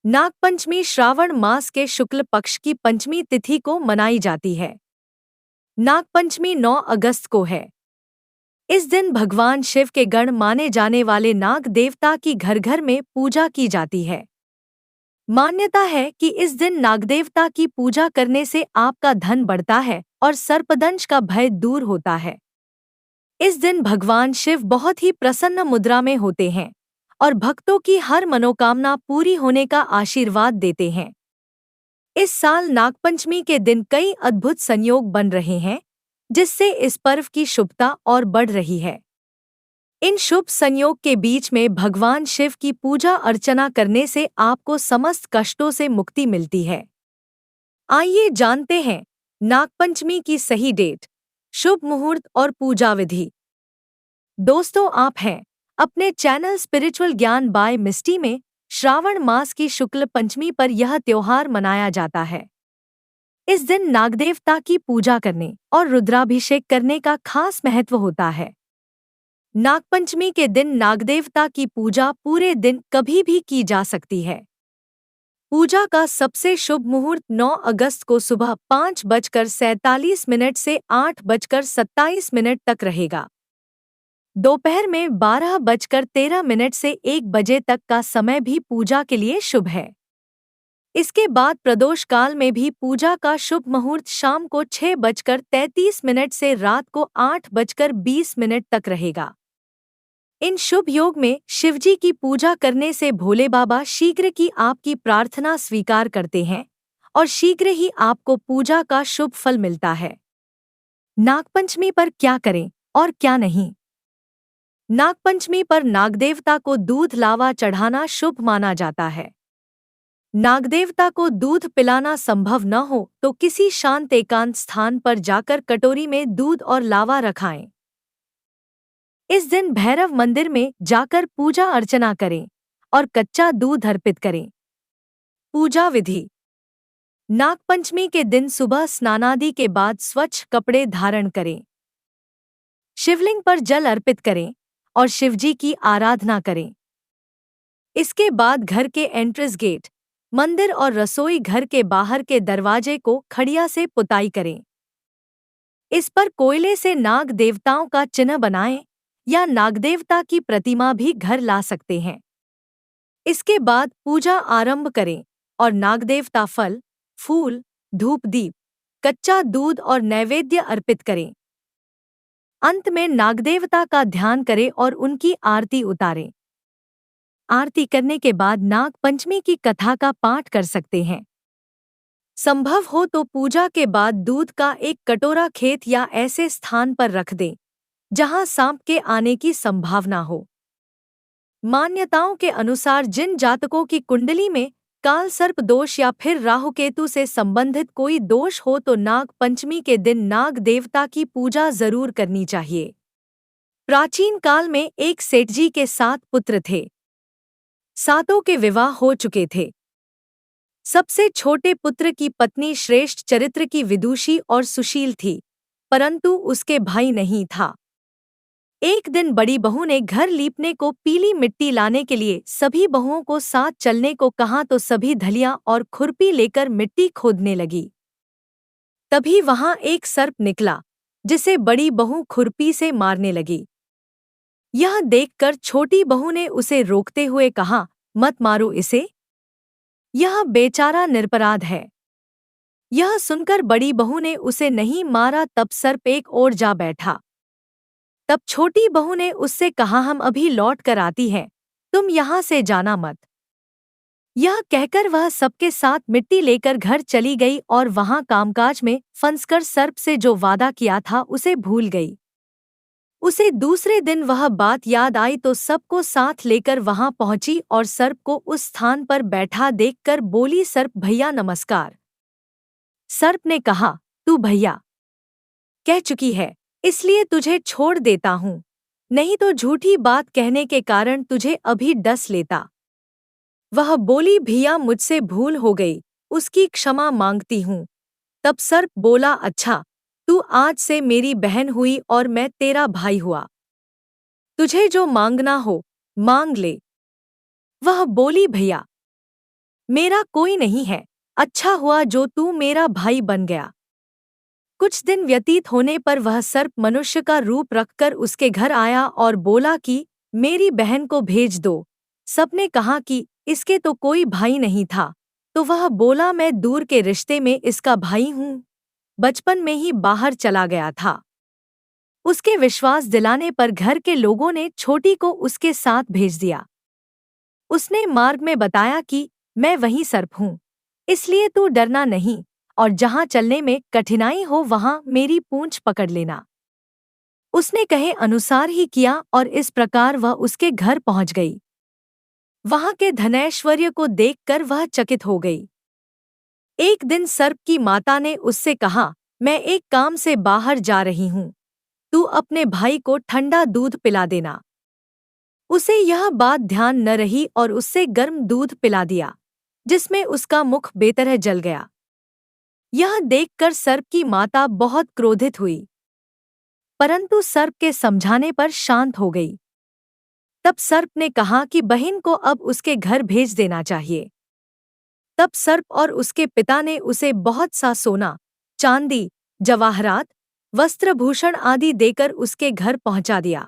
नागपंचमी श्रावण मास के शुक्ल पक्ष की पंचमी तिथि को मनाई जाती है। नागपंचमी 9 अगस्त को है। इस दिन भगवान शिव के गण माने जाने वाले नाग देवता की घर घर में पूजा की जाती है। मान्यता है कि इस दिन नागदेवता की पूजा करने से आपका धन बढ़ता है और सर्पदंश का भय दूर होता है। इस दिन भगवान शिव बहुत ही प्रसन्न मुद्रा में होते हैं और भक्तों की हर मनोकामना पूरी होने का आशीर्वाद देते हैं। इस साल नागपंचमी के दिन कई अद्भुत संयोग बन रहे हैं, जिससे इस पर्व की शुभता और बढ़ रही है। इन शुभ संयोग के बीच में भगवान शिव की पूजा अर्चना करने से आपको समस्त कष्टों से मुक्ति मिलती है। आइए जानते हैं नागपंचमी की सही डेट, शुभ मुहूर्त और पूजा विधि। दोस्तों, आप हैं अपने चैनल स्पिरिचुअल ज्ञान बाय मिस्टी में। श्रावण मास की शुक्ल पंचमी पर यह त्योहार मनाया जाता है। इस दिन नागदेवता की पूजा करने और रुद्राभिषेक करने का खास महत्व होता है। नागपंचमी के दिन नागदेवता की पूजा पूरे दिन कभी भी की जा सकती है। पूजा का सबसे शुभ मुहूर्त 9 अगस्त को सुबह 5:47 से 8:27 तक रहेगा। दोपहर में 12:13 से 1 बजे तक का समय भी पूजा के लिए शुभ है। इसके बाद प्रदोष काल में भी पूजा का शुभ मुहूर्त शाम को 6:33 से रात को 8:20 तक रहेगा। इन शुभ योग में शिवजी की पूजा करने से भोले बाबा शीघ्र की आपकी प्रार्थना स्वीकार करते हैं और शीघ्र ही आपको पूजा का शुभ फल मिलता है। नागपंचमी पर क्या करें और क्या नहीं। नागपंचमी पर नागदेवता को दूध लावा चढ़ाना शुभ माना जाता है। नागदेवता को दूध पिलाना संभव न हो तो किसी शांत एकांत स्थान पर जाकर कटोरी में दूध और लावा रखाएं। इस दिन भैरव मंदिर में जाकर पूजा अर्चना करें और कच्चा दूध अर्पित करें। पूजा विधि। नागपंचमी के दिन सुबह स्नानादि के बाद स्वच्छ कपड़े धारण करें। शिवलिंग पर जल अर्पित करें और शिवजी की आराधना करें। इसके बाद घर के एंट्रेंस गेट, मंदिर और रसोई घर के बाहर के दरवाजे को खड़िया से पुताई करें। इस पर कोयले से नाग देवताओं का चिन्ह बनाएं या नागदेवता की प्रतिमा भी घर ला सकते हैं। इसके बाद पूजा आरंभ करें और नागदेवता फल, फूल, धूप दीप, कच्चा दूध और नैवेद्य अर्पित करें। अंत में नागदेवता का ध्यान करें और उनकी आरती उतारें। आरती करने के बाद नाग पंचमी की कथा का पाठ कर सकते हैं। संभव हो तो पूजा के बाद दूध का एक कटोरा खेत या ऐसे स्थान पर रख दें जहां सांप के आने की संभावना हो। मान्यताओं के अनुसार जिन जातकों की कुंडली में काल सर्प दोष या फिर राहुकेतु से संबंधित कोई दोष हो तो नाग पंचमी के दिन नाग देवता की पूजा जरूर करनी चाहिए। प्राचीन काल में एक सेठजी के 7 पुत्र थे। 7 के विवाह हो चुके थे। सबसे छोटे पुत्र की पत्नी श्रेष्ठ चरित्र की विदुषी और सुशील थी, परंतु उसके भाई नहीं था। एक दिन बड़ी बहू ने घर लीपने को पीली मिट्टी लाने के लिए सभी बहुओं को साथ चलने को कहा तो सभी धलिया और खुरपी लेकर मिट्टी खोदने लगी। तभी वहां एक सर्प निकला, जिसे बड़ी बहू खुरपी से मारने लगी। यह देखकर छोटी बहू ने उसे रोकते हुए कहा, मत मारो इसे, यह बेचारा निरपराध है। यह सुनकर बड़ी बहू ने उसे नहीं मारा। तब सर्प एक ओर जा बैठा। तब छोटी बहू ने उससे कहा, हम अभी लौट कर आती हैं, तुम यहाँ से जाना मत। यह कहकर वह सबके साथ मिट्टी लेकर घर चली गई और वहां कामकाज में फंसकर सर्प से जो वादा किया था उसे भूल गई। उसे दूसरे दिन वह बात याद आई तो सबको साथ लेकर वहां पहुंची और सर्प को उस स्थान पर बैठा देखकर बोली, सर्प भैया नमस्कार। सर्प ने कहा, तू भैया कह चुकी है, इसलिए तुझे छोड़ देता हूँ, नहीं तो झूठी बात कहने के कारण तुझे अभी डस लेता। वह बोली, भैया मुझसे भूल हो गई, उसकी क्षमा मांगती हूँ। तब सर्प बोला, अच्छा, तू आज से मेरी बहन हुई और मैं तेरा भाई हुआ। तुझे जो मांगना हो मांग ले। वह बोली, भैया मेरा कोई नहीं है, अच्छा हुआ जो तू मेरा भाई बन गया। कुछ दिन व्यतीत होने पर वह सर्प मनुष्य का रूप रखकर उसके घर आया और बोला कि मेरी बहन को भेज दो। सबने कहा कि इसके तो कोई भाई नहीं था, तो वह बोला मैं दूर के रिश्ते में इसका भाई हूँ, बचपन में ही बाहर चला गया था। उसके विश्वास दिलाने पर घर के लोगों ने छोटी को उसके साथ भेज दिया। उसने मार्ग में बताया कि मैं वही सर्प हूँ, इसलिए तू डरना नहीं, और जहाँ चलने में कठिनाई हो वहाँ मेरी पूंछ पकड़ लेना। उसने कहे अनुसार ही किया और इस प्रकार वह उसके घर पहुँच गई। वहाँ के धनैश्वर्य को देखकर वह चकित हो गई। एक दिन सर्प की माता ने उससे कहा, मैं एक काम से बाहर जा रही हूँ, तू अपने भाई को ठंडा दूध पिला देना। उसे यह बात ध्यान न रही और उससे गर्म दूध पिला दिया, जिसमें उसका मुख बेतरह जल गया। यह देखकर सर्प की माता बहुत क्रोधित हुई, परंतु सर्प के समझाने पर शांत हो गई। तब सर्प ने कहा कि बहन को अब उसके घर भेज देना चाहिए। तब सर्प और उसके पिता ने उसे बहुत सा सोना, चांदी, जवाहरात, वस्त्रभूषण आदि देकर उसके घर पहुंचा दिया।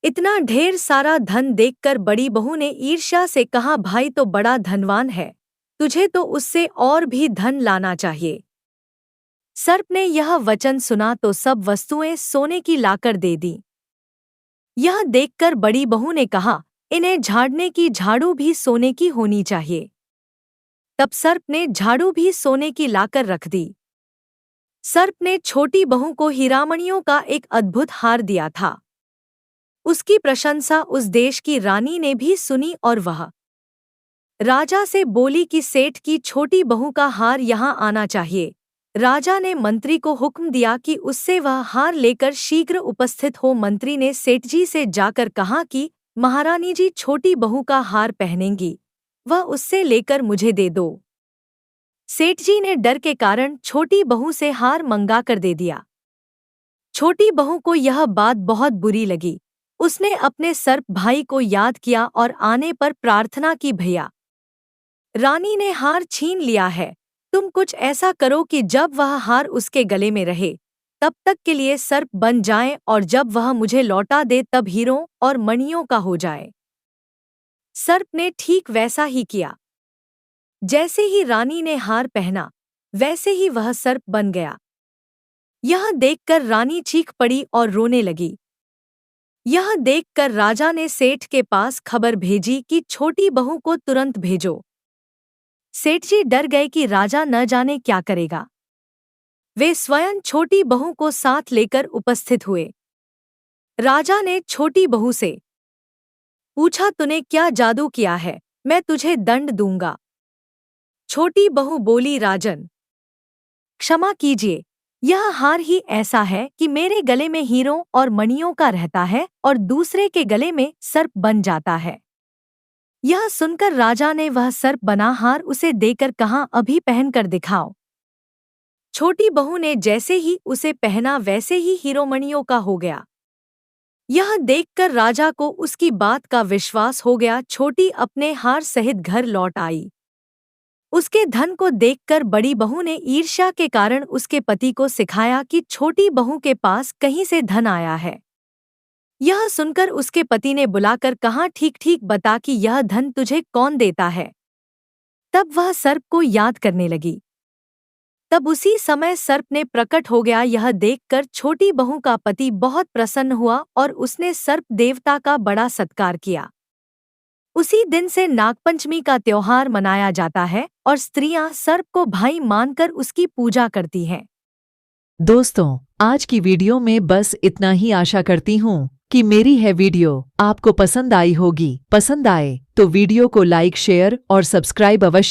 इतना ढेर सारा धन देखकर बड़ी बहू ने ईर्ष्या से कहा, भाई तो बड़ा धनवान है, तुझे तो उससे और भी धन लाना चाहिए। सर्प ने यह वचन सुना तो सब वस्तुएं सोने की लाकर दे दी। यह देखकर बड़ी बहू ने कहा, इन्हें झाड़ने की झाड़ू भी सोने की होनी चाहिए। तब सर्प ने झाड़ू भी सोने की लाकर रख दी। सर्प ने छोटी बहू को हीरामणियों का एक अद्भुत हार दिया था। उसकी प्रशंसा उस देश की रानी ने भी सुनी और वह राजा से बोली कि सेठ की छोटी बहू का हार यहाँ आना चाहिए। राजा ने मंत्री को हुक्म दिया कि उससे वह हार लेकर शीघ्र उपस्थित हो। मंत्री ने सेठ जी से जाकर कहा कि महारानी जी छोटी बहू का हार पहनेंगी, वह उससे लेकर मुझे दे दो। सेठ जी ने डर के कारण छोटी बहू से हार मंगा कर दे दिया। छोटी बहू को यह बात बहुत बुरी लगी। उसने अपने सर्प भाई को याद किया और आने पर प्रार्थना की, भैया रानी ने हार छीन लिया है, तुम कुछ ऐसा करो कि जब वह हार उसके गले में रहे तब तक के लिए सर्प बन जाए और जब वह मुझे लौटा दे तब हीरों और मणियों का हो जाए। सर्प ने ठीक वैसा ही किया। जैसे ही रानी ने हार पहना वैसे ही वह सर्प बन गया। यह देखकर रानी चीख पड़ी और रोने लगी। यह देखकर राजा ने सेठ के पास खबर भेजी कि छोटी बहू को तुरंत भेजो। सेठ जी डर गए कि राजा न जाने क्या करेगा। वे स्वयं छोटी बहू को साथ लेकर उपस्थित हुए। राजा ने छोटी बहू से पूछा, तूने क्या जादू किया है, मैं तुझे दंड दूंगा। छोटी बहू बोली, राजन क्षमा कीजिए, यह हार ही ऐसा है कि मेरे गले में हीरों और मणियों का रहता है और दूसरे के गले में सर्प बन जाता है। यह सुनकर राजा ने वह सर्प बना हार उसे देकर कहा, अभी पहनकर दिखाओ। छोटी बहू ने जैसे ही उसे पहना वैसे ही हीरोमणियों का हो गया। यह देखकर राजा को उसकी बात का विश्वास हो गया। छोटी अपने हार सहित घर लौट आई। उसके धन को देखकर बड़ी बहू ने ईर्ष्या के कारण उसके पति को सिखाया कि छोटी बहू के पास कहीं से धन आया है। यह सुनकर उसके पति ने बुलाकर कहा, ठीक ठीक बता कि यह धन तुझे कौन देता है। तब वह सर्प को याद करने लगी। तब उसी समय सर्प ने प्रकट हो गया। यह देखकर छोटी बहू का पति बहुत प्रसन्न हुआ और उसने सर्प देवता का बड़ा सत्कार किया। उसी दिन से नागपंचमी का त्योहार मनाया जाता है और स्त्रियां सर्प को भाई मानकर उसकी पूजा करती हैं। दोस्तों, आज की वीडियो में बस इतना ही। आशा करती हूँ कि मेरी है वीडियो आपको पसंद आई होगी। पसंद आए तो वीडियो को लाइक, शेयर और सब्सक्राइब अवश्य